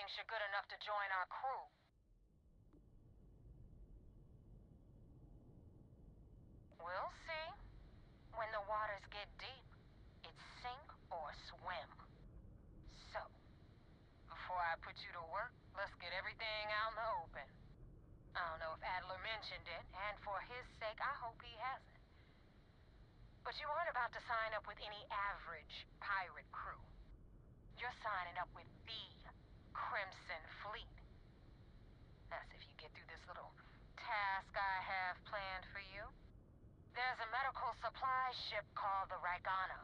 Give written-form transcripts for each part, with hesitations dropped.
thinks you're good enough to join our crew. We'll see. When the waters get deep, it's sink or swim. So, before I put you to work, let's get everything out in the open. I don't know if Adler mentioned it, and for his sake, I hope he hasn't. But you aren't about to sign up with any average pirate crew. You're signing up with the Crimson Fleet. That's if you get through this little task I have planned for you. There's a medical supply ship called the Ragana,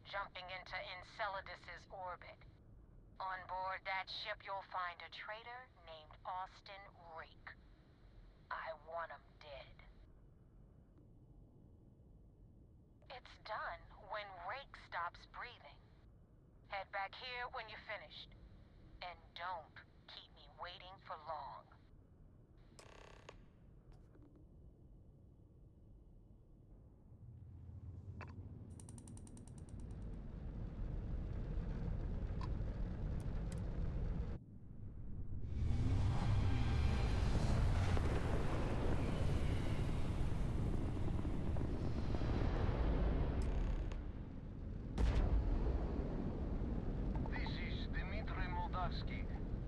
jumping into Enceladus's orbit. On board that ship, you'll find a traitor named Austin Rake. I want him dead. It's done when Rake stops breathing. Head back here when you're finished. And don't keep me waiting for long.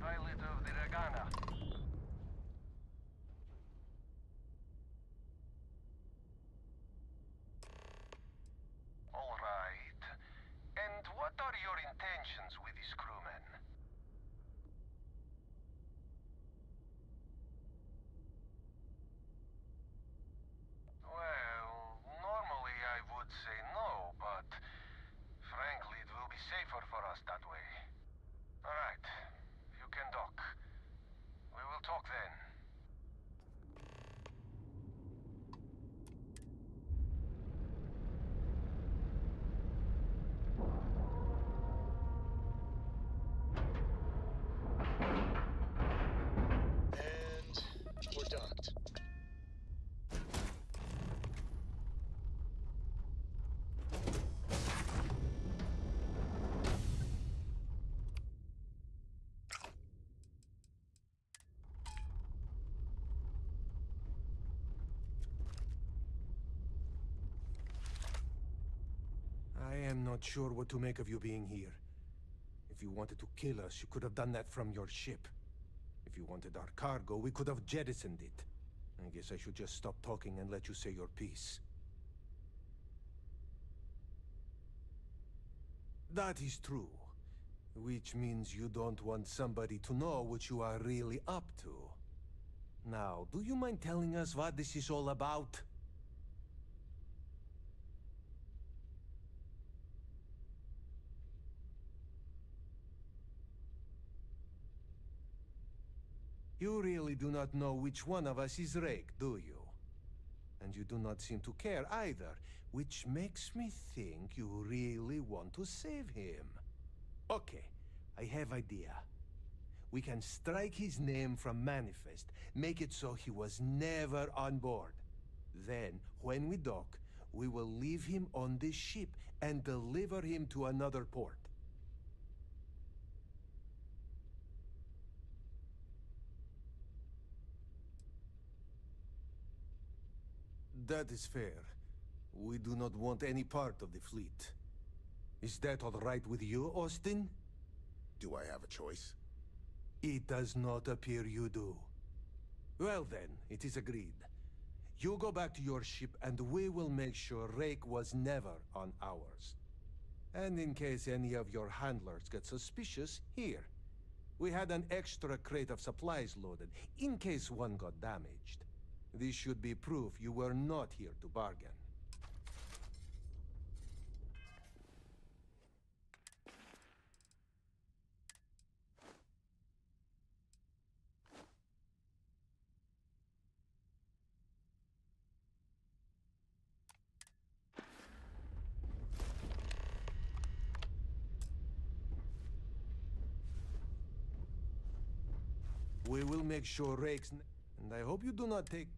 Pilot of the Ragana. All right. And what are your intentions with these crewmen? Well, normally I would say no, but frankly it will be safer for us that way. All right. You can dock. We will talk then. And we're docked. I am not sure what to make of you being here. If you wanted to kill us, you could have done that from your ship. If you wanted our cargo, we could have jettisoned it. I guess I should just stop talking and let you say your piece. That is true. Which means you don't want somebody to know what you are really up to. Now, do you mind telling us what this is all about? You really do not know which one of us is Rake, do you? And you do not seem to care either, which makes me think you really want to save him. Okay, I have idea. We can strike his name from Manifest, make it so he was never on board. Then, when we dock, we will leave him on this ship and deliver him to another port. That is fair. We do not want any part of the fleet. Is that all right with you, Austin? Do I have a choice? It does not appear you do. Well then, it is agreed. You go back to your ship and we will make sure Rake was never on ours. And in case any of your handlers get suspicious, here. We had an extra crate of supplies loaded, in case one got damaged. This should be proof you were not here to bargain. We will make sure Rake's... And I hope you do not take...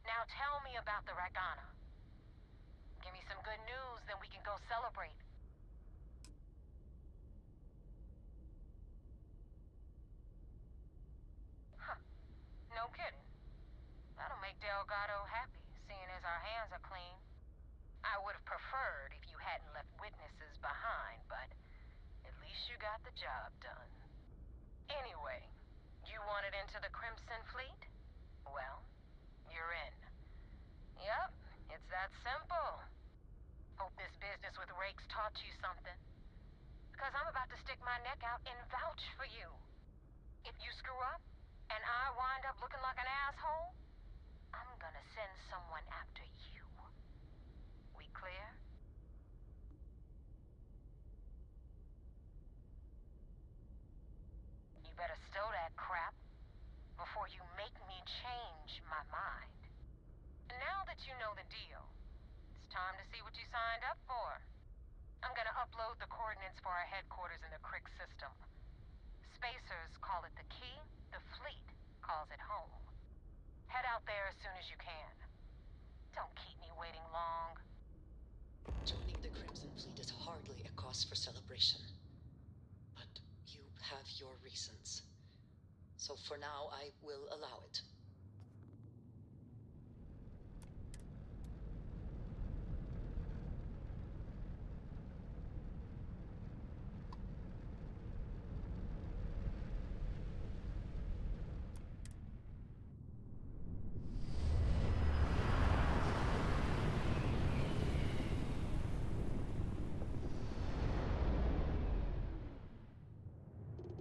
Now tell me about the Ragana. Give me some good news, then we can go celebrate. Huh. No kidding. That'll make Delgado happy, seeing as our hands are clean. I would have preferred if you hadn't left witnesses behind, but at least you got the job done. Anyway, you wanted into the Crimson Fleet? Well, you're in. Yup, it's that simple. Hope this business with Rake's taught you something. Because I'm about to stick my neck out and vouch for you. If you screw up, and I wind up looking like an asshole, I'm gonna send someone after you. We clear? You better stow that crap before you make me change my mind. Now that you know the deal, it's time to see what you signed up for. I'm gonna upload the coordinates for our headquarters in the Crick system. Spacers call it the key, the fleet calls it home. Head out there as soon as you can. Don't keep me waiting long. Joining the Crimson Fleet is hardly a cause for celebration. But you have your reasons. So for now, I will allow it.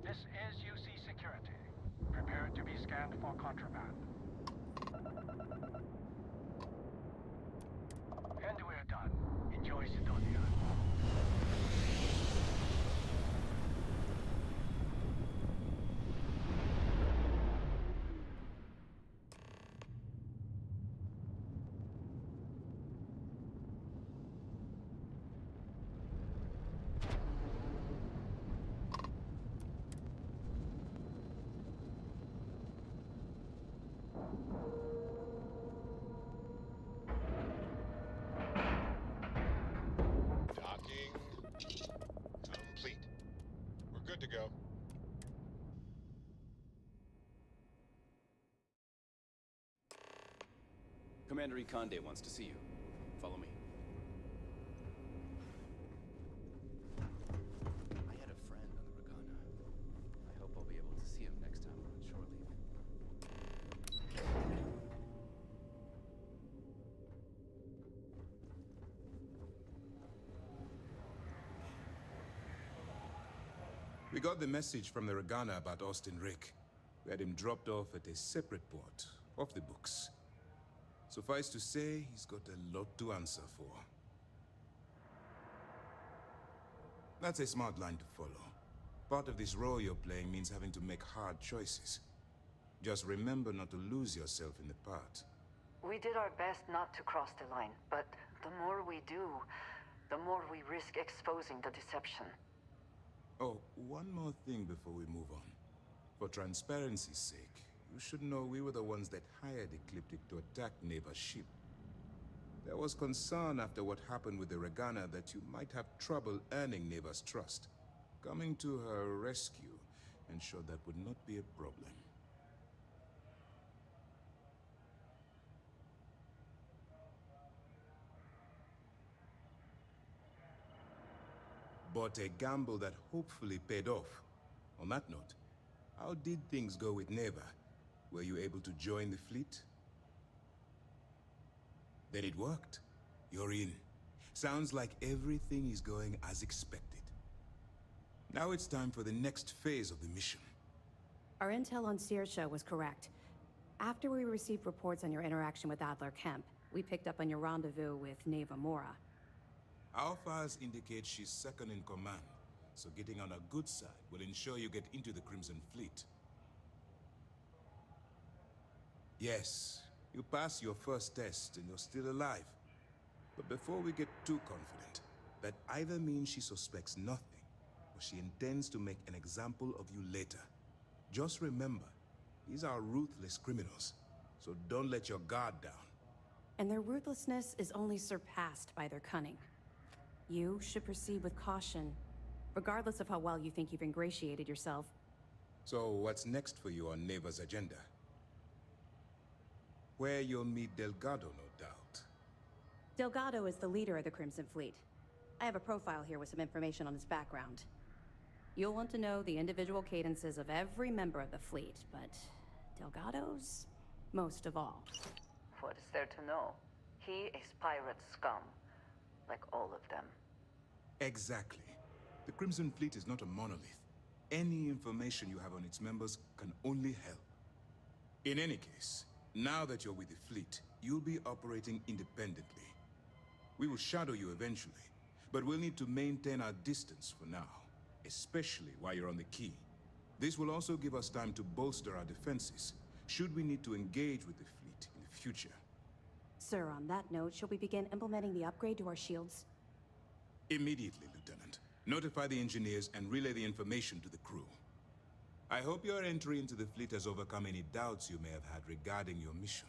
This is UC Security. Prepare to be scanned for contraband. And we're done. Enjoy Sidonia. Docking complete. We're good to go. Commander Ikonde wants to see you. Follow me. I had a friend on the Ragana. I hope I'll be able to see him next time we're on shore leave. We got the message from the Ragana about Austin Rick. We had him dropped off at a separate port, off the books. Suffice to say, he's got a lot to answer for. That's a smart line to follow. Part of this role you're playing means having to make hard choices. Just remember not to lose yourself in the part. We did our best not to cross the line, but the more we do, the more we risk exposing the deception. Oh, one more thing before we move on. For transparency's sake, you should know we were the ones that hired Ecliptic to attack Neva's ship. There was concern after what happened with the Ragana that you might have trouble earning Neva's trust. Coming to her rescue ensured that would not be a problem. But a gamble that hopefully paid off. On that note, how did things go with Neva? Were you able to join the fleet? Then it worked. You're in. Sounds like everything is going as expected. Now it's time for the next phase of the mission. Our intel on Saoirse was correct. After we received reports on your interaction with Adler Kemp, we picked up on your rendezvous with Neva Mora. Our files indicate she's second in command, so getting on her good side will ensure you get into the Crimson Fleet. Yes, you passed your first test and you're still alive. But before we get too confident, that either means she suspects nothing, or she intends to make an example of you later. Just remember, these are ruthless criminals, so don't let your guard down. and their ruthlessness is only surpassed by their cunning. You should proceed with caution, regardless of how well you think you've ingratiated yourself. So what's next for you on Neva's agenda? Where you'll meet Delgado, no doubt. Delgado is the leader of the Crimson Fleet. I have a profile here with some information on his background. You'll want to know the individual cadences of every member of the fleet, but Delgado's most of all. What is there to know? He is pirate scum, like all of them. Exactly. The Crimson Fleet is not a monolith. Any information you have on its members can only help. In any case, now that you're with the fleet, you'll be operating independently. We will shadow you eventually, but we'll need to maintain our distance for now, especially while you're on the Key. This will also give us time to bolster our defenses, should we need to engage with the fleet in the future. Sir, on that note, shall we begin implementing the upgrade to our shields? Immediately, Lieutenant. Notify the engineers and relay the information to the crew. I hope your entry into the fleet has overcome any doubts you may have had regarding your mission.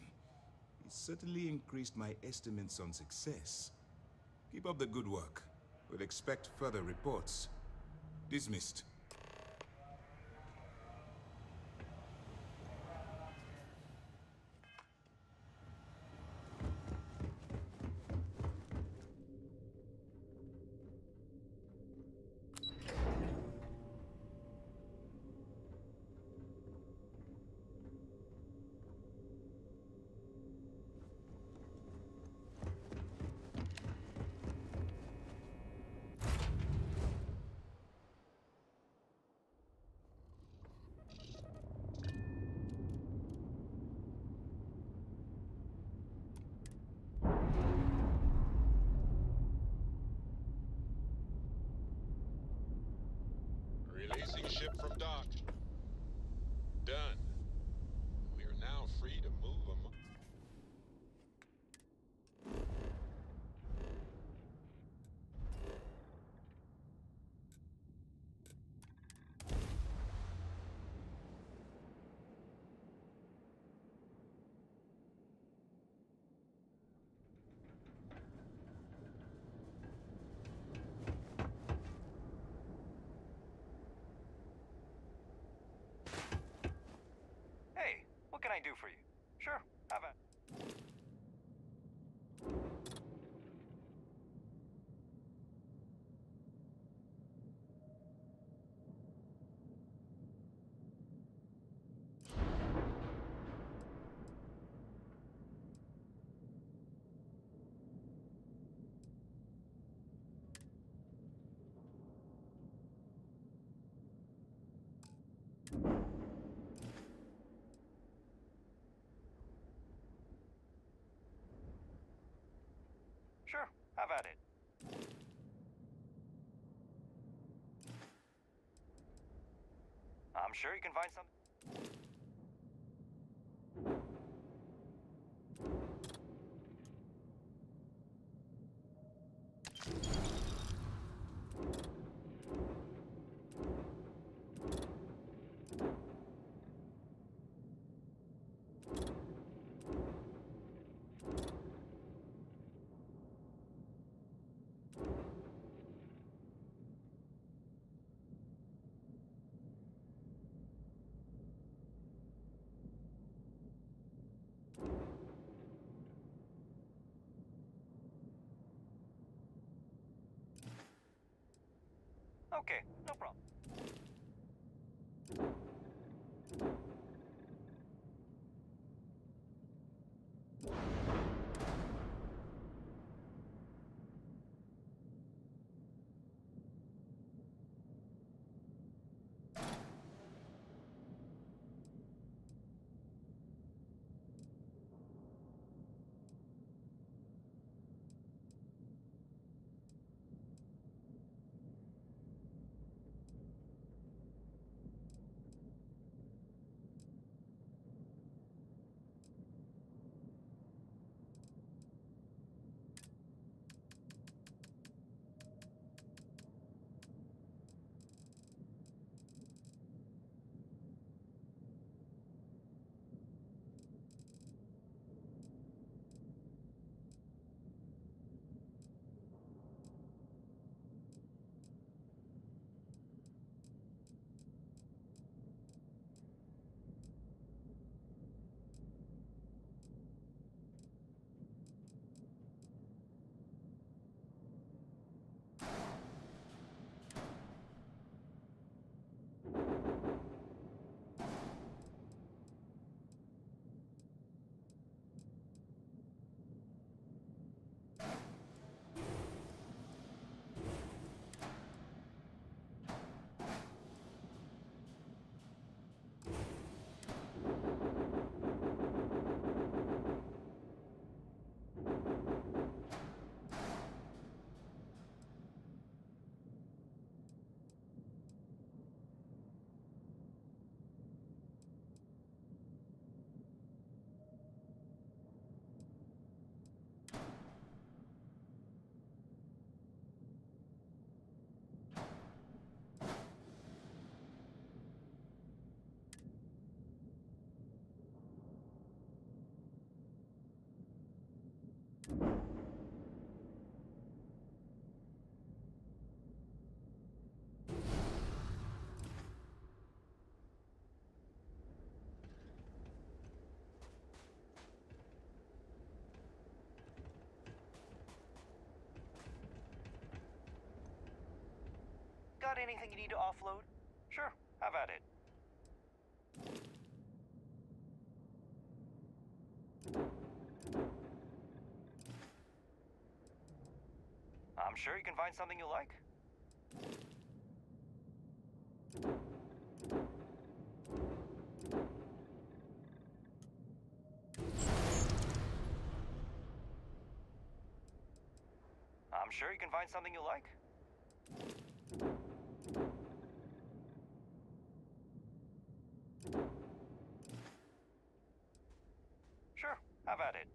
It certainly increased my estimates on success. Keep up the good work. We'll expect further reports. Dismissed. Releasing ship from dock. Done. We are now free to move among... Hey, what can I do for you? Sure, have a... Sure, have at it. I'm sure you can find something. Okay, no problem. got anything you need to offload? Sure, have at it. I'm sure you can find something you like. I'm sure you can find something you like. Sure, have at it.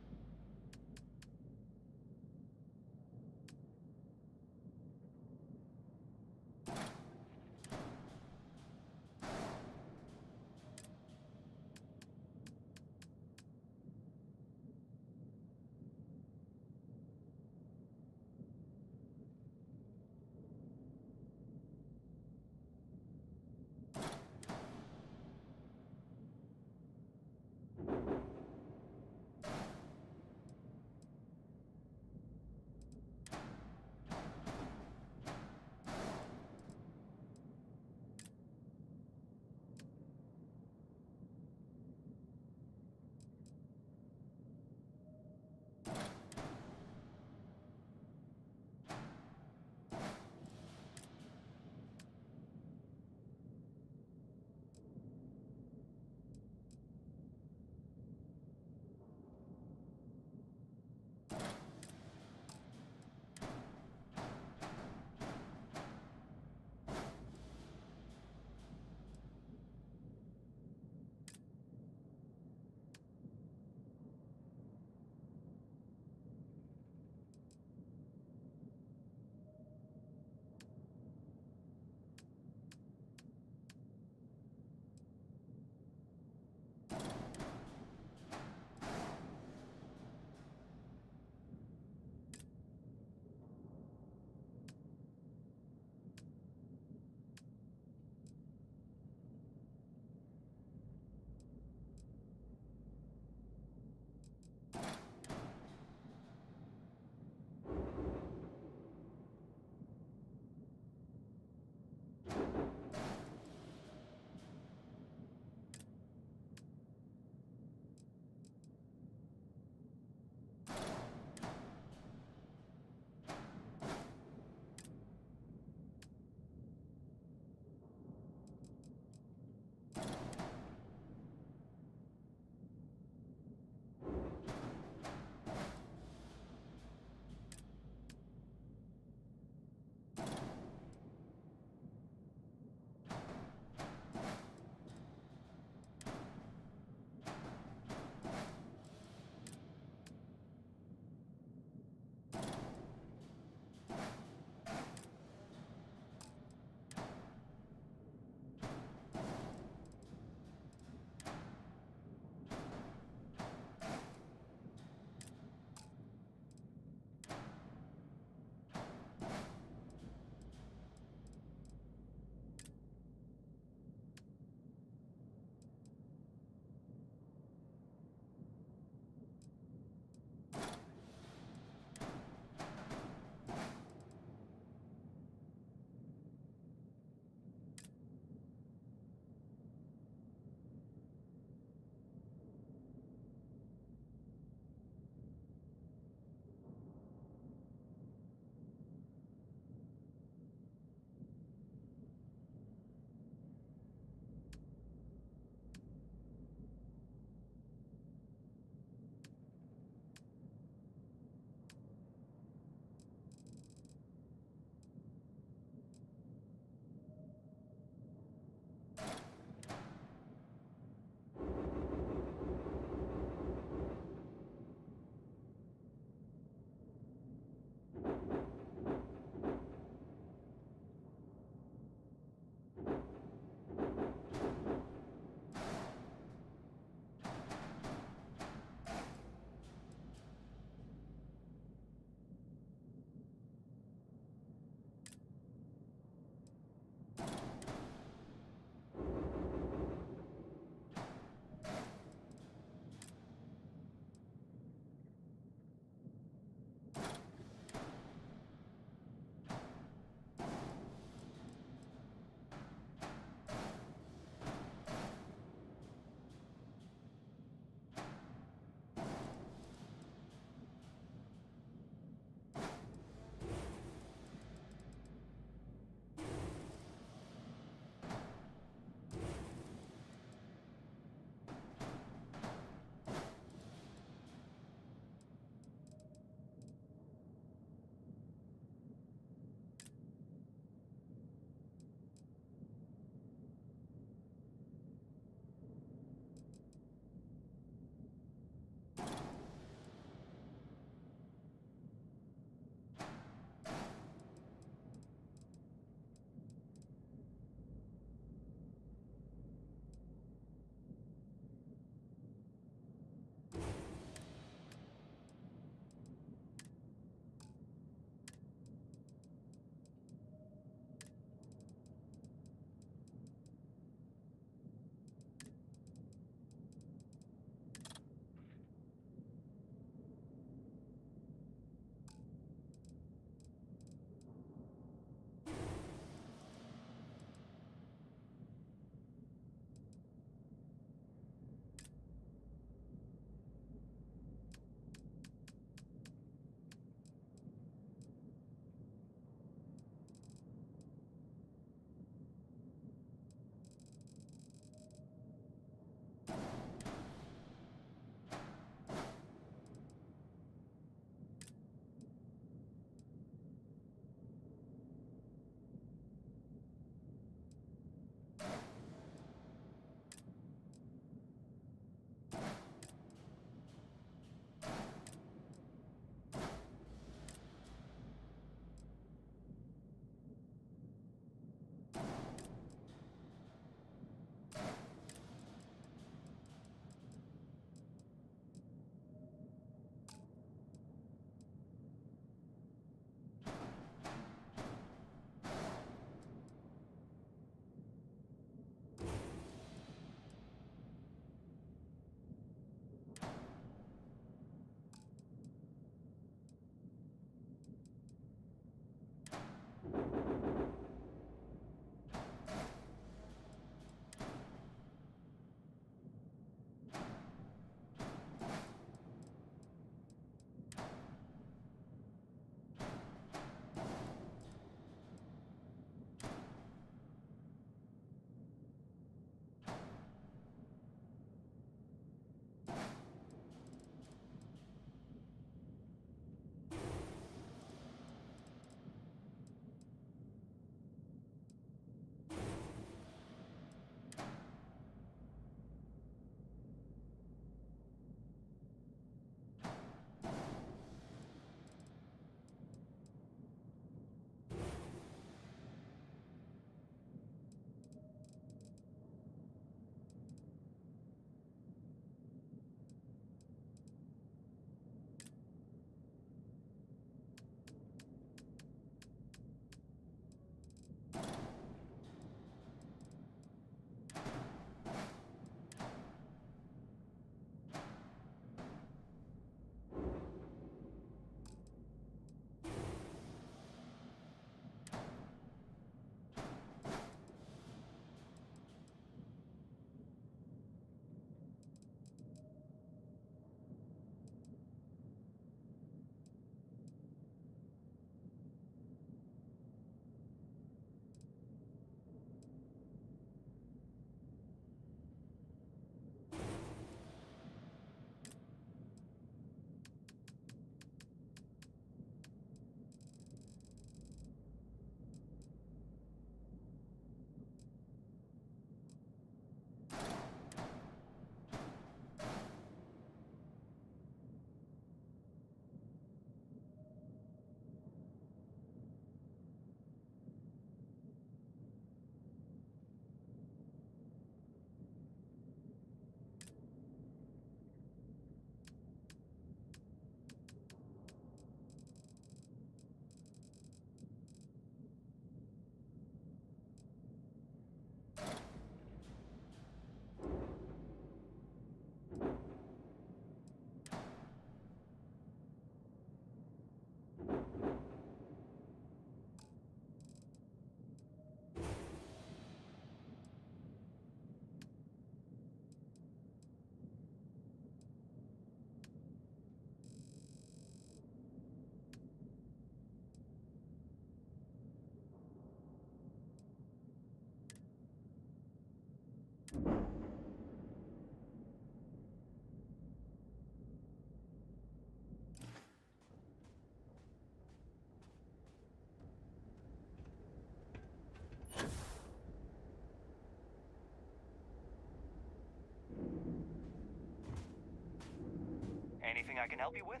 Anything I can help you with?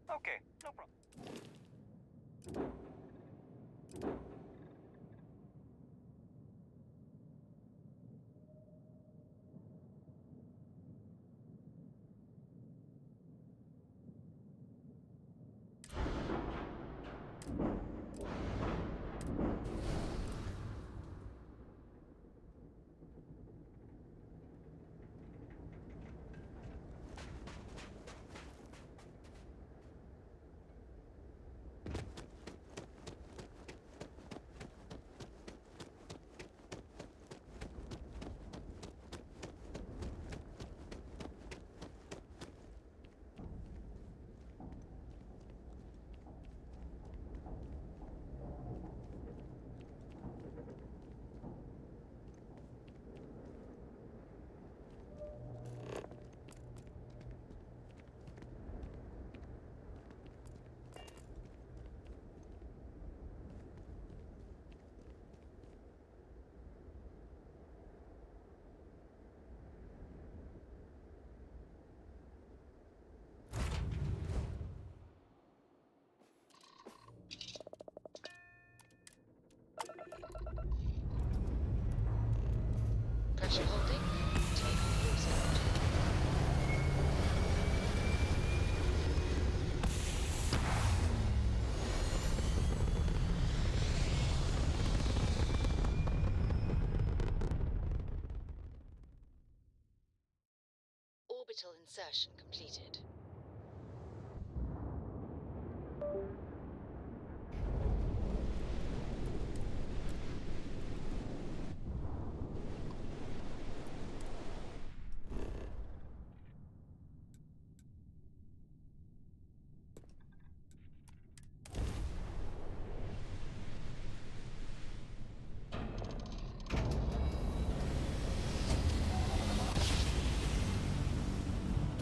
Okay, no problem. Pressure holding. Take cruise mode. Orbital insertion completed.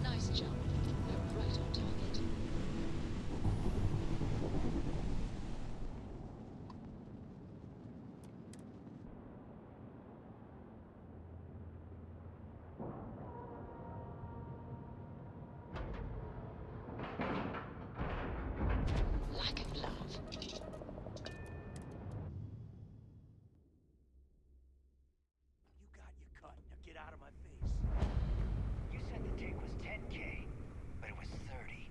Nice jump. You're right on target. Lack of love. You got your cut. Now get out of my face. You said the take was 10K, but it was 30.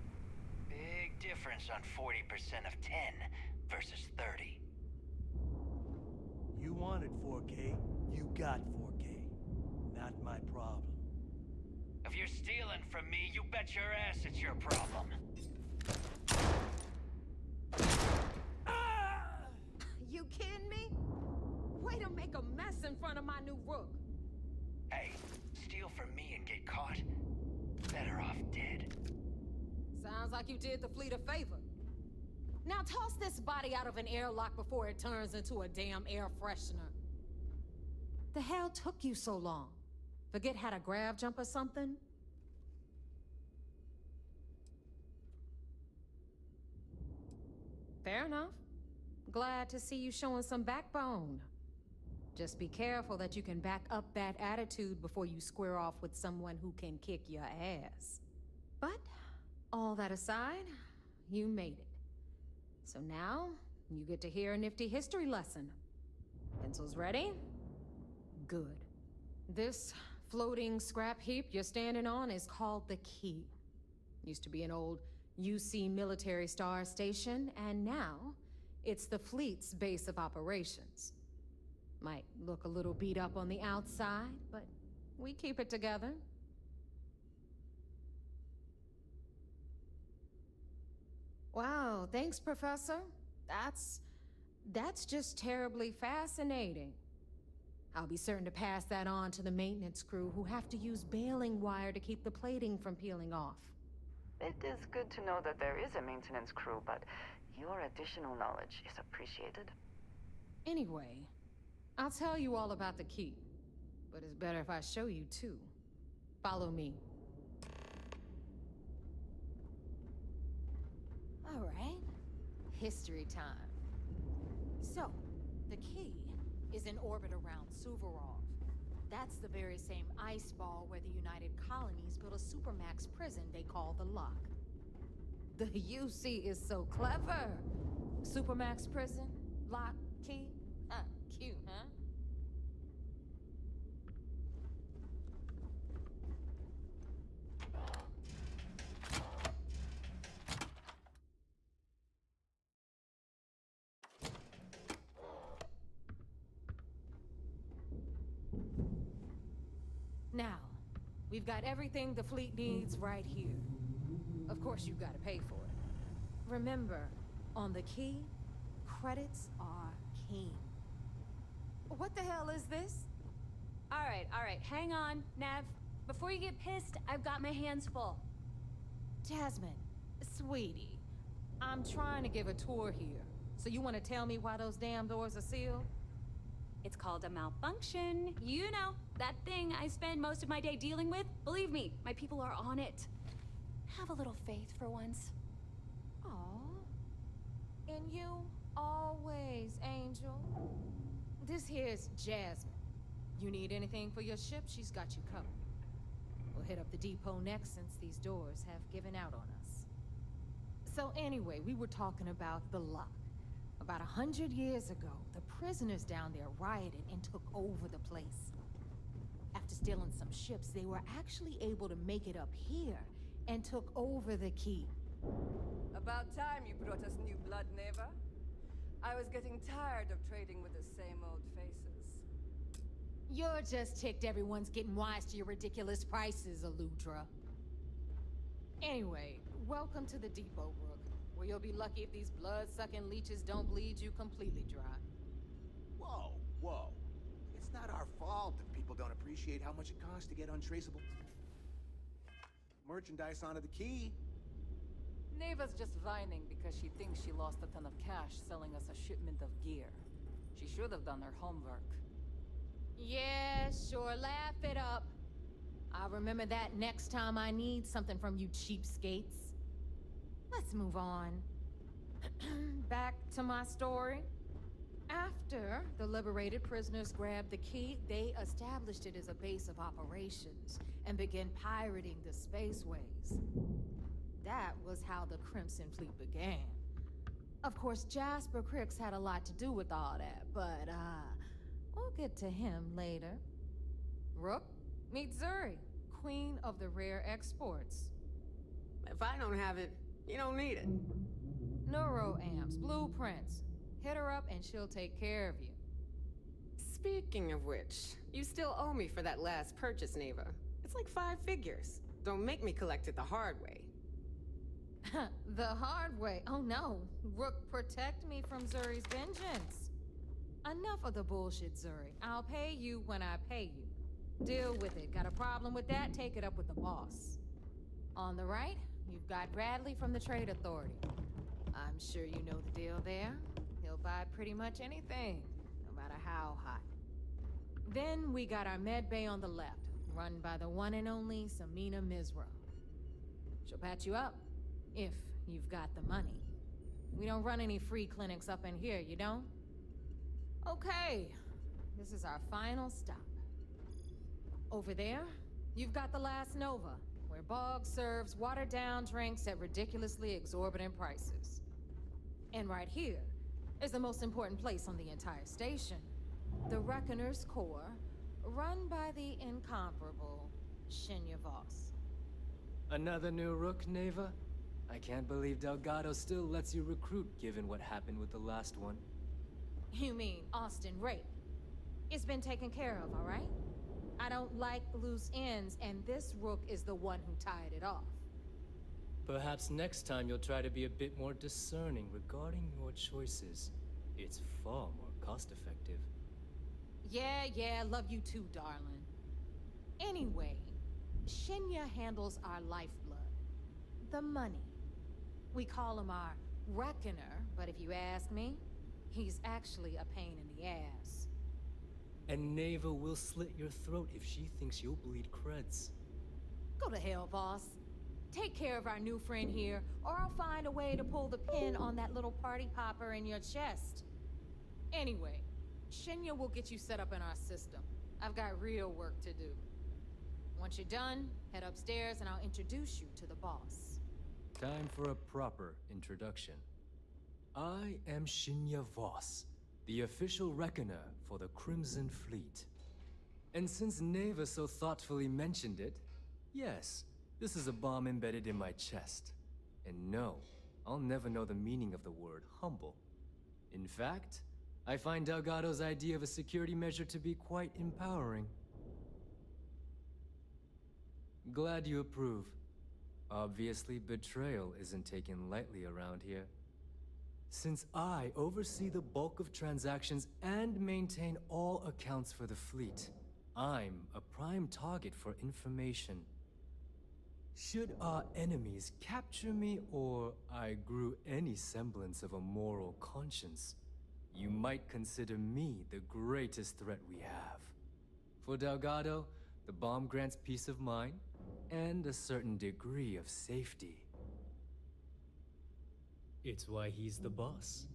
Big difference on 40% of 10 versus 30. You wanted 4K. You got 4K. Not my problem. If you're stealing from me, you bet your ass it's your problem. You kidding me? Way to make a mess in front of my new rook. Hey, steal from me and get caught? Better off dead. Sounds like you did the fleet a favor. Now toss this body out of an airlock before it turns into a damn air freshener. The hell took you so long? Forget how to grav jump or something? Fair enough. Glad to see you showing some backbone. Just be careful that you can back up that attitude before you square off with someone who can kick your ass. But, all that aside, you made it. So now, you get to hear a nifty history lesson. Pencils ready? Good. This floating scrap heap you're standing on is called the Key. Used to be an old UC military star station, and now it's the fleet's base of operations. Might look a little beat up on the outside, but we keep it together. Wow, thanks, Professor. That's just terribly fascinating. I'll be certain to pass that on to the maintenance crew who have to use baling wire to keep the plating from peeling off. It is good to know that there is a maintenance crew, but your additional knowledge is appreciated. Anyway, I'll tell you all about the Key, but it's better if I show you too. Follow me. All right, history time. So, the Key is in orbit around Suvorov. That's the very same ice ball where the United Colonies built little supermax prison they call the Lock. The UC is so clever. Supermax prison, lock, key. Huh, cute, huh? Now, we've got everything the fleet needs right here. Of course, you've got to pay for it. Remember, on the key, credits are king. What the hell is this? All right, hang on, Nev. Before you get pissed, I've got my hands full. Jasmine, sweetie, I'm trying to give a tour here. So you want to tell me why those damn doors are sealed? It's called a malfunction. You know, that thing I spend most of my day dealing with. Believe me, my people are on it. Have a little faith for once. Aw. And you always, Angel. This here's Jasmine. You need anything for your ship, she's got you covered. We'll hit up the depot next since these doors have given out on us. So anyway, we were talking about the Lock. About 100 years ago, the prisoners down there rioted and took over the place. After stealing some ships, they were actually able to make it up here and took over the key. About time you brought us new blood, Neva. I was getting tired of trading with the same old faces. You're just ticked everyone's getting wise to your ridiculous prices, Aludra. Anyway, welcome to the depot, Rook, where you'll be lucky if these blood-sucking leeches don't bleed you completely dry. Whoa, whoa. It's not our fault if people don't appreciate how much it costs to get untraceable merchandise onto the key. Neva's just whining because she thinks she lost a ton of cash selling us a shipment of gear. She should have done her homework. Yeah, sure, laugh it up. I'll remember that next time I need something from you cheapskates. Let's move on. Back to my story. After the liberated prisoners grabbed the key, they established it as a base of operations and began pirating the spaceways. That was how the Crimson Fleet began. Of course, Jasper Cricks had a lot to do with all that, but, we'll get to him later. Rook, meet Zuri, Queen of the Rare Exports. If I don't have it, you don't need it. Neuroamps, blueprints. Hit her up and she'll take care of you. Speaking of which, you still owe me for that last purchase, Neva. It's like 5 figures. Don't make me collect it the hard way. The hard way? Oh no. Rook, protect me from Zuri's vengeance. Enough of the bullshit, Zuri. I'll pay you when I pay you. Deal with it. Got a problem with that? Take it up with the boss. On the right, you've got Bradley from the Trade Authority. I'm sure you know the deal there. He'll buy pretty much anything, no matter how hot. Then we got our med bay on the left, run by the one and only Samina Mizra. She'll patch you up, if you've got the money. We don't run any free clinics up in here, you don't? Okay, this is our final stop. Over there, you've got the Last Nova, where Bog serves watered-down drinks at ridiculously exorbitant prices. And right here is the most important place on the entire station, the Reckoner's Core, run by the incomparable Shinya Voss. Another new Rook, Neva? I can't believe Delgado still lets you recruit, given what happened with the last one. You mean Austin Rape? It's been taken care of, all right? I don't like loose ends, and this Rook is the one who tied it off. Perhaps next time you'll try to be a bit more discerning regarding your choices. It's far more cost-effective. Yeah, love you too, darling. Anyway, Shinya handles our lifeblood. The money. We call him our Reckoner, but if you ask me, he's actually a pain in the ass. And Neva will slit your throat if she thinks you'll bleed creds. Go to hell, boss. Take care of our new friend here, or I'll find a way to pull the pin on that little party popper in your chest. Anyway, Shinya will get you set up in our system. I've got real work to do. Once you're done, head upstairs and I'll introduce you to the boss. Time for a proper introduction. I am Shinya Voss, the official reckoner for the Crimson Fleet. And since Neva so thoughtfully mentioned it, yes, this is a bomb embedded in my chest. And no, I'll never know the meaning of the word humble. In fact, I find Delgado's idea of a security measure to be quite empowering. Glad you approve. Obviously, betrayal isn't taken lightly around here. Since I oversee the bulk of transactions and maintain all accounts for the fleet, I'm a prime target for information. Should our enemies capture me or I grew any semblance of a moral conscience, you might consider me the greatest threat we have. For Delgado, the bomb grants peace of mind and a certain degree of safety. It's why he's the boss.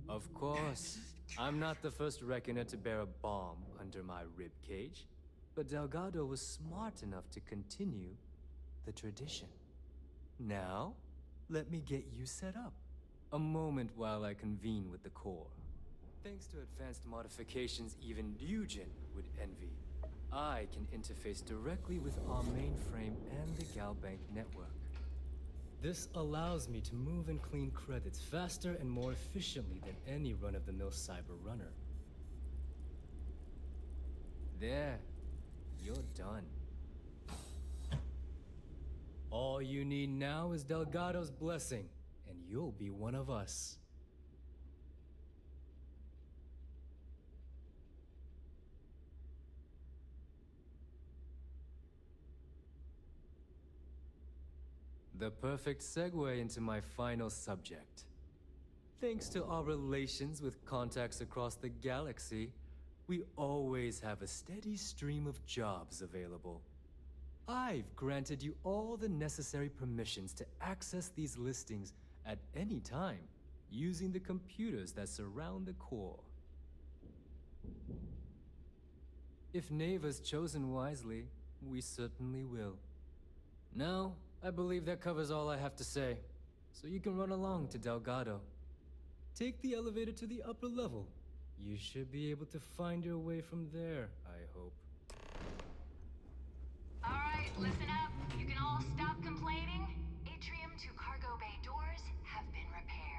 Of course, I'm not the first reckoner to bear a bomb under my ribcage, but Delgado was smart enough to continue the tradition. Now, let me get you set up. A moment while I convene with the core. Thanks to advanced modifications even Ryujin would envy, I can interface directly with our mainframe and the Galbank network. This allows me to move and clean credits faster and more efficiently than any run-of-the-mill cyber runner. There, you're done. All you need now is Delgado's blessing, and you'll be one of us. The perfect segue into my final subject. Thanks to our relations with contacts across the galaxy, we always have a steady stream of jobs available. I've granted you all the necessary permissions to access these listings at any time, using the computers that surround the core. If Neva's chosen wisely, we certainly will. Now, I believe that covers all I have to say, so you can run along to Delgado. Take the elevator to the upper level. You should be able to find your way from there, I hope. Alright, listen up. You can all stop complaining. Atrium to cargo bay doors have been repaired.